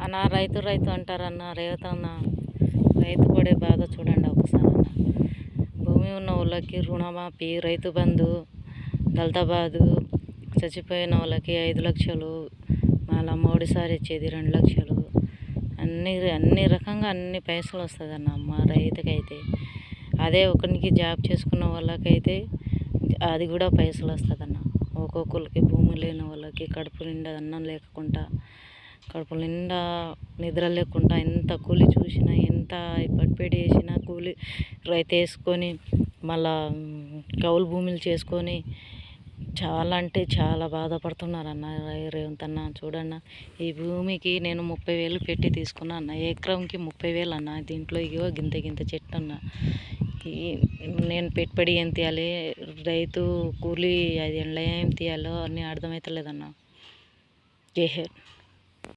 అన్న రైతు రైతు అంటారన్న రేవతన్న, రైతు పడే బాధ చూడండి ఒకసారి అన్న. భూమి ఉన్న వాళ్ళకి రుణమాఫీ, రైతు బంధు, దళితాబాదు, చచ్చిపోయిన వాళ్ళకి 5 లక్షలు, మళ్ళీ మోడీసారి ఇచ్చేది 2 లక్షలు, అన్ని రకంగా అన్ని పైసలు వస్తుందన్న మా రైతుకైతే. అదే ఒకరికి జాబ్ చేసుకున్న వాళ్ళకైతే అది కూడా పైసలు వస్తుందన్న. ఒక్కొక్కరికి భూమి లేని వాళ్ళకి కడుపు నిండా అన్నం లేకుండా, కడుపు నిండా నిద్ర లేకుండా, ఎంత కూలి చూసినా, ఎంత పడిపేడి చేసినా కూలి రైతు వేసుకొని మళ్ళా కౌలు భూములు చేసుకొని చాలా అంటే చాలా బాధపడుతున్నారన్న. రేవంత్ అన్న చూడన్న, ఈ భూమికి నేను 30,000 పెట్టి తీసుకున్నా అన్న. ఎకరంకి 30,000 అన్న. దీంట్లో ఇగో గింత చెట్టు అన్న. నేను పెట్టుబడి ఏం తీయాలి, రైతు కూలీ అది ఎండ్ల ఏం తీయాలో అన్నీ అర్థమవుతలేదన్న. జై హింద్.